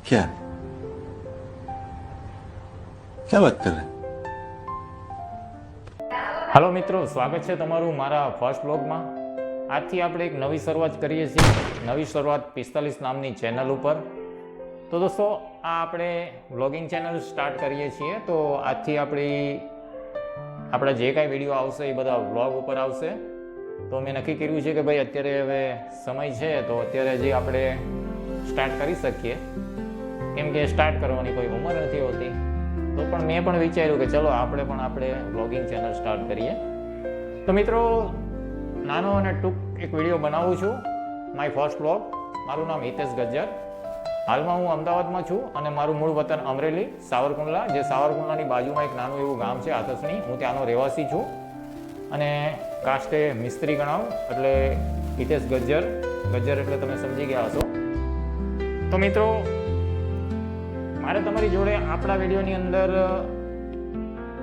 क्या क्या बात कर रहे हैं? હાલો મિત્રો, સ્વાગત છે તમારું મારા ફર્સ્ટ બ્લોગમાં. આજથી આપણે એક નવી શરૂઆત કરીએ છીએ. નવી શરૂઆત 45 નામની ચેનલ ઉપર. તો દોસ્તો, આ આપણે વ્લોગિંગ ચેનલ સ્ટાર્ટ કરીએ છીએ. તો આજથી આપણા જે કાંઈ વિડીયો આવશે એ બધા વ્લોગ ઉપર આવશે. તો મેં નક્કી કર્યું છે કે ભાઈ અત્યારે હવે સમય છે તો અત્યારે જે આપણે સ્ટાર્ટ કરી શકીએ, કેમ કે સ્ટાર્ટ કરવાની કોઈ ઉંમર નથી હોતી. તો પણ મેં પણ વિચાર્યું કે ચલો આપણે વ્લોગિંગ ચેનલ સ્ટાર્ટ કરીએ. તો મિત્રો, નાનો અને ટૂંક એક વિડીયો બનાવું છું, માય ફર્સ્ટ વ્લોગ. મારું નામ હિતેશ ગજ્જર. હાલમાં હું અમદાવાદમાં છું અને મારું મૂળ વતન અમરેલી, સાવરકુંડલા, જે સાવરકુંડલાની બાજુમાં એક નાનું એવું ગામ છે આથસણી. હું ત્યાંનો રહેવાસી છું અને કાસ્ટે મિસ્ત્રી ગણાવું, એટલે હિતેશ ગજ્જર. ગજ્જર એટલે તમે સમજી ગયા હશો. તો મિત્રો, મારે તમારી જોડે આપણા વિડીયોની અંદર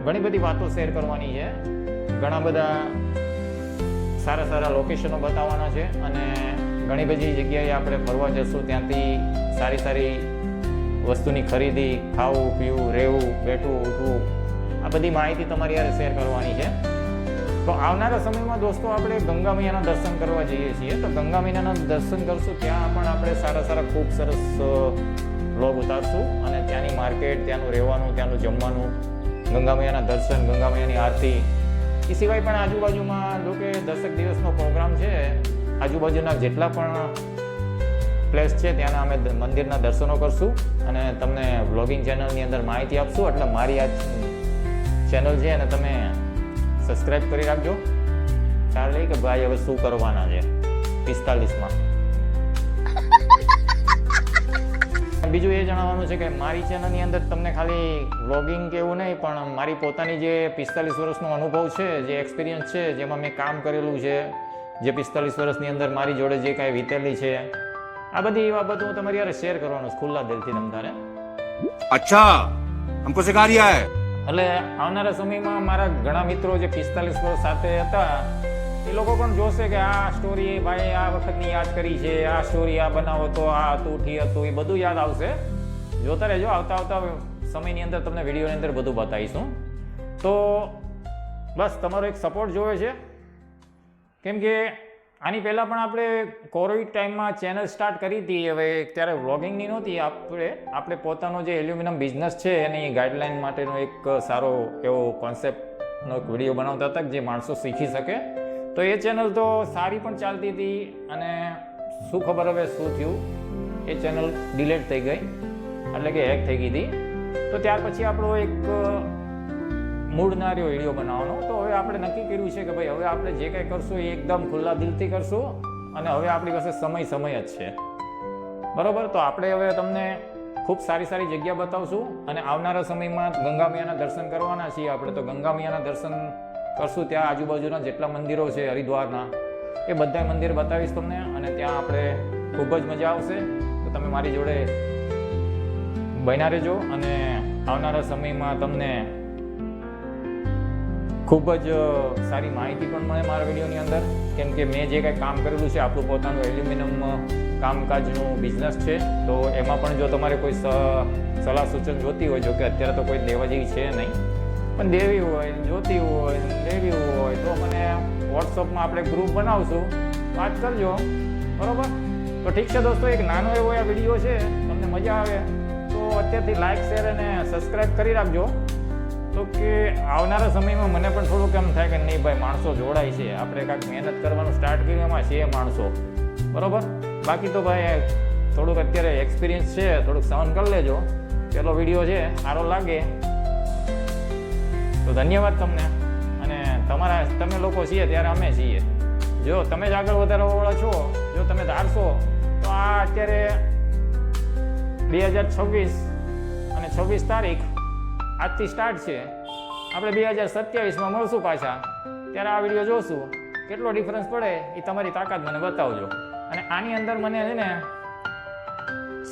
ઘણી બધી વાતો શેર કરવાની છે. ઘણા બધા સારા સારા લોકેશનો બતાવવાના છે અને ઘણી બધી જગ્યાએ આપણે ફરવા જશું. ત્યાંથી સારી સારી વસ્તુની ખરીદી, ખાવું પીવું, રહેવું, બેઠવું, ઉઠવું, આ બધી માહિતી તમારી યારે શેર કરવાની છે. તો આવનારા સમયમાં દોસ્તો આપણે ગંગા મૈયાના દર્શન કરવા જઈએ છીએ. તો ગંગા મૈયાના દર્શન કરશું, ત્યાં પણ આપણે સારા સારા ખૂબ સરસ વ્લોગ ઉતારશું અને ત્યાંની માર્કેટ, ત્યાંનું રહેવાનું, ત્યાંનું જમવાનું, ગંગા મૈયાના દર્શન, ગંગા મૈયાની આરતી. એ સિવાય પણ આજુબાજુમાં જો કે 10 દિવસનો પ્રોગ્રામ છે. આજુબાજુના જેટલા પણ પ્લેસ છે ત્યાંના અમે મંદિરના દર્શનો કરશું અને તમને વ્લોગિંગ ચેનલની અંદર માહિતી આપશું. એટલે મારી આ ચેનલ છે અને તમે સબસ્ક્રાઈબ કરી રાખજો. ખ્યાલ નહીં કે ભાઈ હવે શું કરવાના છે 45માં. બીજું એ જણાવવાનું છે કે મારી ચેનલની અંદર તમને ખાલી વ્લોગિંગ કે એવું નહીં, પણ મારી પોતાની જે 45 વર્ષનો અનુભવ છે, જે એક્સપિરિયન્સ છે, જેમાં મેં કામ કરેલું છે, જે 45 વર્ષની અંદર મારી જોડે જે કાંઈ વીતેલી છે, આ બધી બાબતો હું તમારી યારે શેર કરવાનું ખુલ્લા દિલથી તમતારે. अच्छा हमको सिखा रिया है. એટલે આવનારા સમયમાં મારા ઘણા મિત્રો જે 45 વર્ષ સાથે હતા એ લોકો પણ જોશે કે આ સ્ટોરી ભાઈ આ વખતની યાદ કરી છે, આ સ્ટોરી આ બનાવો તો આ હતું, ઠી હતું, એ બધું યાદ આવશે. જોતા રહેજો, આવતા સમયની અંદર તમને વિડીયોની અંદર બધું બતાવીશું. તો બસ તમારો એક સપોર્ટ જોવે છે, કેમ કે આની પહેલાં પણ આપણે કોવિડ ટાઈમમાં ચેનલ સ્ટાર્ટ કરી હતી. હવે ત્યારે વ્લોગિંગની નહોતી, આપણે પોતાનો જે એલ્યુમિનિયમ બિઝનેસ છે એની ગાઈડલાઇન માટેનો એક સારો એવો કોન્સેપ્ટનો એક વિડીયો બનાવતા હતા જે માણસો શીખી શકે. તો એ ચેનલ તો સારી પણ ચાલતી હતી અને શું ખબર હવે શું થયું, એ ચેનલ ડિલીટ થઈ ગઈ, એટલે કે હેક થઈ ગઈ હતી. તો ત્યાર પછી આપણો એક મૂળનાર્યો વિડીયો બનાવવાનો. તો હવે આપણે નક્કી કર્યું છે કે ભાઈ હવે આપણે જે કંઈ કરશું એ એકદમ ખુલ્લા દિલથી કરશું અને હવે આપણી પાસે સમય જ છે, બરાબર. તો આપણે હવે તમને ખૂબ સારી સારી જગ્યા બતાવશું અને આવનારા સમયમાં ગંગા મૈયાના દર્શન કરવાના છીએ આપણે. તો ગંગા મૈયાના દર્શન કરશું, ત્યાં આજુબાજુના જેટલા મંદિરો છે હરિદ્વારના, એ બધા મંદિર બતાવીશ તમને અને ત્યાં આપણે ખૂબ જ મજા આવશે. તો તમે મારી જોડે બન્યા રહેજો અને આવનારા સમયમાં તમને ખૂબ જ સારી માહિતી પણ મળે મારા વિડીયોની અંદર, કેમ કે મેં જે કાંઈ કામ કરેલું છે, આપણું પોતાનું એલ્યુમિનિયમ કામકાજનું બિઝનેસ છે. તો એમાં પણ જો તમારે કોઈ સલાહ સૂચન જોતી હોય, જો કે અત્યારે તો કોઈ દેવા જેવી છે નહીં, પણ દેવી હોય, જોતી હોય, લેવી હોય તો મને વોટ્સઅપમાં આપણે ગ્રુપ બનાવશું, વાત કરજો, બરાબર. તો ઠીક છે દોસ્તો, એક નાનો એવો આ વિડીયો છે, તમને મજા આવે તો અત્યારથી લાઇક, શેર અને સબસ્ક્રાઈબ કરી રાખજો. તો કે આવનારા સમયમાં મને પણ થોડુંક એમ થાય કે નહીં ભાઈ માણસો જોડાય છે, આપણે કાંઈક મહેનત કરવાનું સ્ટાર્ટ કર્યું એમાં છે માણસો, બરાબર. બાકી તો ભાઈ થોડુંક અત્યારે એક્સપિરિયન્સ છે, થોડુંક સહન કરી લેજો. પેલો વિડીયો છે, સારો લાગે તો ધન્યવાદ તમને. અને તમે લોકો છીએ ત્યારે અમે છીએ. જો તમે જ આગળ વધારવાવાળા છો, જો તમે ધારશો તો આ અત્યારે 2026 અને 26 તારીખ આજથી સ્ટાર્ટ છે. આપણે 2027માં મળશું પાછા, ત્યારે આ વિડીયો જોશું. કેટલો ડિફરન્સ પડે એ તમારી તાકાત મને બતાવજો અને આની અંદર મને છે ને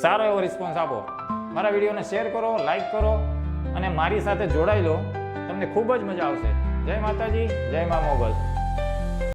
સારો એવો રિસ્પોન્સ આપો. મારા વિડીયોને શેર કરો, લાઈક કરો અને મારી સાથે જોડાઈ લો, તમને ખૂબ જ મજા આવશે. જય માતાજી, જય મા મોગલ.